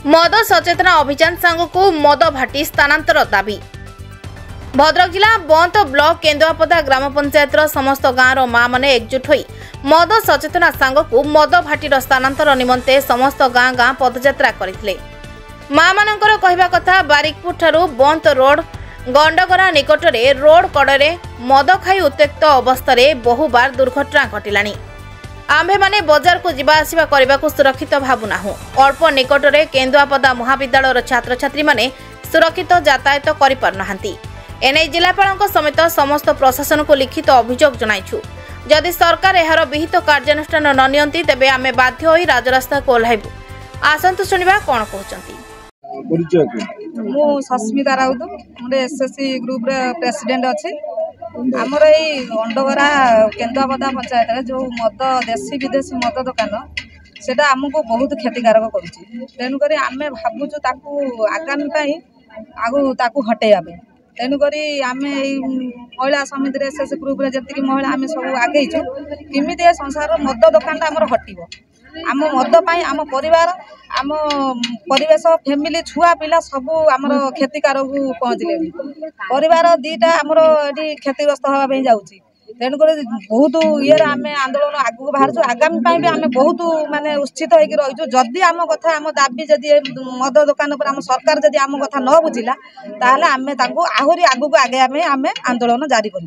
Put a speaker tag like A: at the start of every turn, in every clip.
A: मद सचेतना अभियान सांगू मद भाटी स्थानांतर दाबी। भद्रक जिला बंत ब्लॉक केन्दुआपदा ग्राम पंचायत समस्त गाँवर माँ मैंने एकजुट होई मद सचेतना सांगू मद भाटीर स्थानांतर निमंते समस्त गाँ गाँ पदयात्रा करथिले। माँ मानकर कहवा कथा बारिकपुर ठारू बंत रोड गंडगरा निकट में रोड कड़े मद खाई उत्त्यक्त अवस्था बहु बार दुर्घटना घटिलानी। आम्भे माने बजार को जिबा आसिबा करने को सुरक्षित भावुनाहु। अल्प निकट में केन्दुआपदा महाविद्यालय छात्र छात्री माने सुरक्षित यातायात करि पारनाहांती। एने जिलापाल समेत समस्त प्रशासन को लिखित अभियोग जनाइछु। जदि सरकार एहार विहित कार्यानुष्ठान न नियंती तेबे आमे बाध्य होई राजरास्ता को ओह्लाइबु। आसंतु सुनिबा कोन कहउचंती।
B: मु सस्मिता राउत मोर एसएससी ग्रुप रे प्रेसिडेंट अछि। आमर यही अंडगरा केन्दुआपदा पंचायत जो मद देशी विदेशी मद दुकान सेटा आमको बहुत क्षतिकारक करुछि। तेणुक आम भावुँ आगामी आगु ताकू हटेबा तेणुक आम महिला समिति एसएससी ग्रुप रे जी महिला आम सब आगेचु किमी संसार मद दुकान आमर हटब। आम मद आम परिवार आम परिवेश फैमिली छुआ पिला सब आमर क्षतिकारक पहुँचले। परिवार दीटा आमर ये क्षतिग्रस्त होगा जाऊँगी। तेणुक बहुत ये आम आंदोलन आगू बाहर आगामी भी आम बहुत माने उत्सित होकर रही। जदि आम कथा आम दाबी जदि मद दुकान पर आम सरकार जदि आम कथा न बुझिला ताहले आम आहरी आगू आगे आम आंदोलन जारी कर।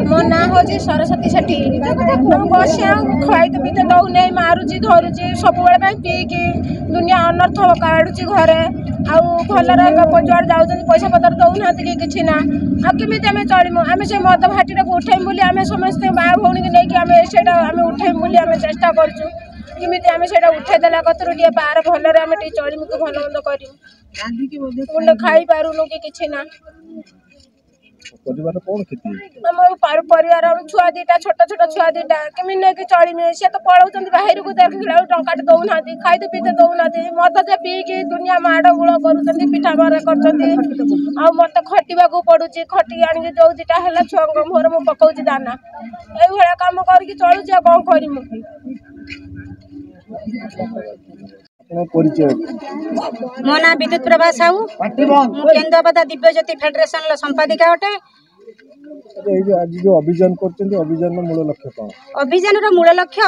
C: मो ना हूँ सरस्वती सेठी बस खाई तो पीते दौने मारुची धरुची सब पीकी दुनिया अनर्थ काढ़ुची घरे आलर जुआड़े जाऊँ पैसा पतर दौना कि ना आमि चलमु आम से मद भाटी उठेम बोली आम समस्ते माँ भौणी की नहीं आम उठेम बोली आम चेष्टा करूँ किमी आम से उठेदेला कतर टे पार भलरे आम चलमु कि भल मंद कर खाई पारूनु कि ना परिवार छुआ दीटा छोट छोट छुआ दीटा केमी नहीं चलमी सी तो पलाऊँ बाहर को देखा टंका दौना खाई पीते दौना मद जे पीकी दुनिया माड़ गोल कर पिठा मार कर मत खटा पड़ुची खटी आनी जो दीटा है छुआ मोहर मुझे पकाऊँ दाना ये कम कर चलुची कौन करमु।
D: मो ना विद्युत प्रभा साहू केन्दुआपदा दिव्य ज्योति फेडरेशन संपादिका अटे। अभियान मूल लक्ष्य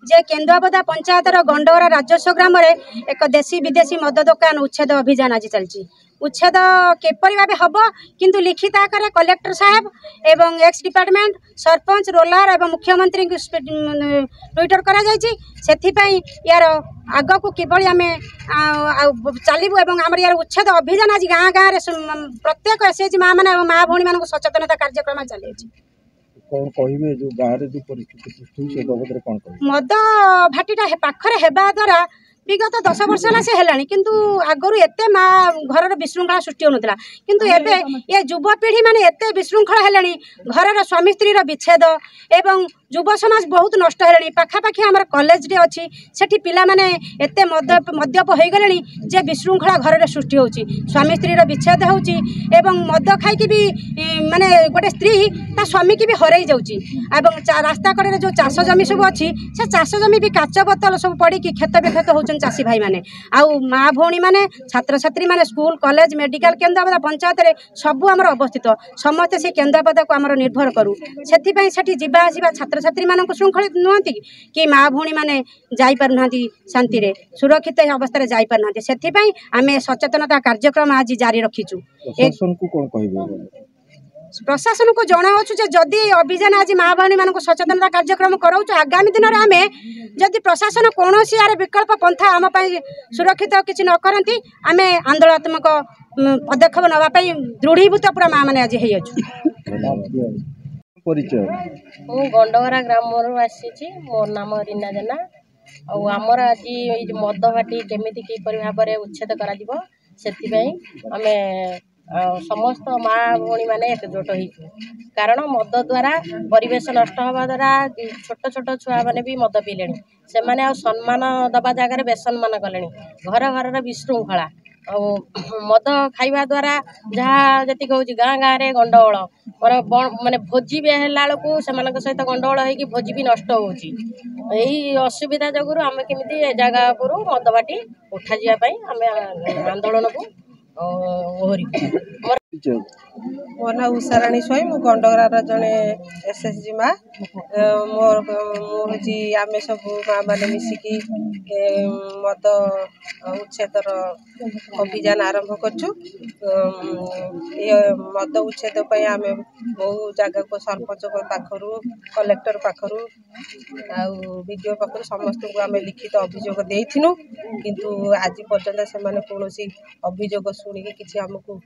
D: जे केन्दुआपदा पंचायतर गंडगरा राजस्व ग्राम एक देशी विदेशी मद दुकान उच्छेद अभियान आज चलती। उच्छेद केपरी भाव हम किंतु लिखित आकार कलेक्टर साहेब एवं एक्स डिपार्टमेंट सरपंच रोलर एवं मुख्यमंत्री ट्विटर करा जायछि। सेथिपई यार आग को किभली आम चलू एवं आम यार उच्छेद अभियान आज गाँ गाँव प्रत्येक एसएचजी माँ मैंने माँ भौणी मान सचेतनता कार्यक्रम चली। मद भाटीटा पाखरे हेबा द्वारा विगत 10 वर्ष है से है किंतु आगरू एते माँ घर विशृंखला सृष्टि होता किंतु एबे ये युवपीढ़ी माने एते विशृंखला है घर स्वामी स्त्री विच्छेद एवं युव समाज बहुत नष्ट है। पाखापाखि आम कॉलेज अच्छी से पिला माने एते मद्यप हो गले जे विशृंखला घर सृष्टि होची स्वामी स्त्री विच्छेद होची एवं मद खाई भी माने गोटे स्त्री ता स्वामी की भी हरई जाऊँगी। रास्ता कड़े जो चाष जमी सब अच्छी से चाष जमी भी काच बोतल सब पड़ी क्षत विक्षत हो चाषी भाई मैंने आउ माँ भौणी मैंने छात्र छात्री मैंने स्कूल कॉलेज मेडिकल केन्दुआपदा पंचायत रे सबू आमर अवस्थित समस्ते से केन्दुआपदा को आमर निर्भर करूँ से जीवा आसवा छात्र छात्री मानक श्रृंखलित नुहति कि माँ भौणी मैंने जापारना शांति रे सुरक्षित अवस्था जापारना से आम सचेतनता कार्यक्रम आज जारी रखीचु। प्रशासन को जनावु जदि अभियान आज माँ भौणी मान सचेतनता कार्यक्रम कराऊ आगामी दिन में आम जदि प्रशासन कौन यार विकल्प पंथा आम सुरक्षित किसी न करती आम आंदोलनात्मक पदक्षेप नापी दृढ़ीभूत पूरा माँ मैंने आज
C: मु गंडगरा ग्राम आसी मोर नाम रीना जेना आमर आज मद भाटी केमिति किपरि भाव में उच्छेद कर समस्त माँ भौणी मैंने एकजुट हो कारण मद द्वारा परिवेश नष्ट हवा द्वारा छोट छोट छुआ मैंने भी मद पीले से माने सम्मान दबा जगह बेसम्मान कले घर घर विशृंखला
E: मद खाइबा द्वारा जहाँ जी हूँ गाँ गाँव में गंडगोल माने भोजी भी है सहित गंडगोल हो भोजी भी नष्ट होई असुविधा जगह आम केमी जगह पर मद बाटी उठा जावाई आम आंदोलन को ओहरी
F: मो ना उषाराणी स्वयं मु गंडगरार जड़े एसएसजी माँ मोर हूँ आम सब माँ मैंने मिसिकी मद उच्छेदर अभियान आरंभ करछु। मद उच्छेद आम बहु जगह को सरपंच पाखरु कलेक्टर पाखरु आडियो पाखर समस्त को आम लिखित अभियोग देथिनु किंतु आज पर्यंत से कौन अभियोग शुणिकी किसी आमको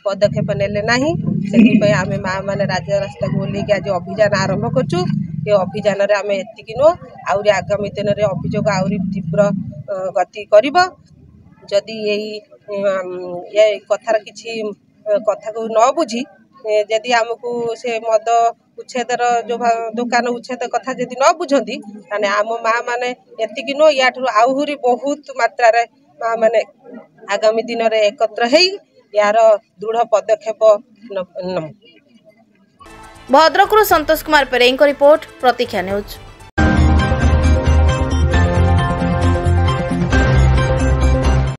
F: पदक्षेप नेले नाही से आम माँ मैंने राज्य रास्ता को ओल्ल आज अभियान आरंभ करछु। ये अभियान रे आम एतिकी नुह आउरी आगामी दिन में अभियोग आउरी तीव्र गति करिबो जदि ये कथार किछि कथा को न बुझी जदि आमको से मद उच्छेदर जो दुकान उच्छेद कथा जदि न बुझंती ताने आम माँ मैंने एतिकी नुह या आहुरी बहुत मात्रा रे माँ मैंने आगामी दिन में एकत्र है यार दृढ़ पदक्षेप
A: भद्रकରୁ संतोष कुमार पेरेई रिपोर्ट प्रतीक्षा न्यूज।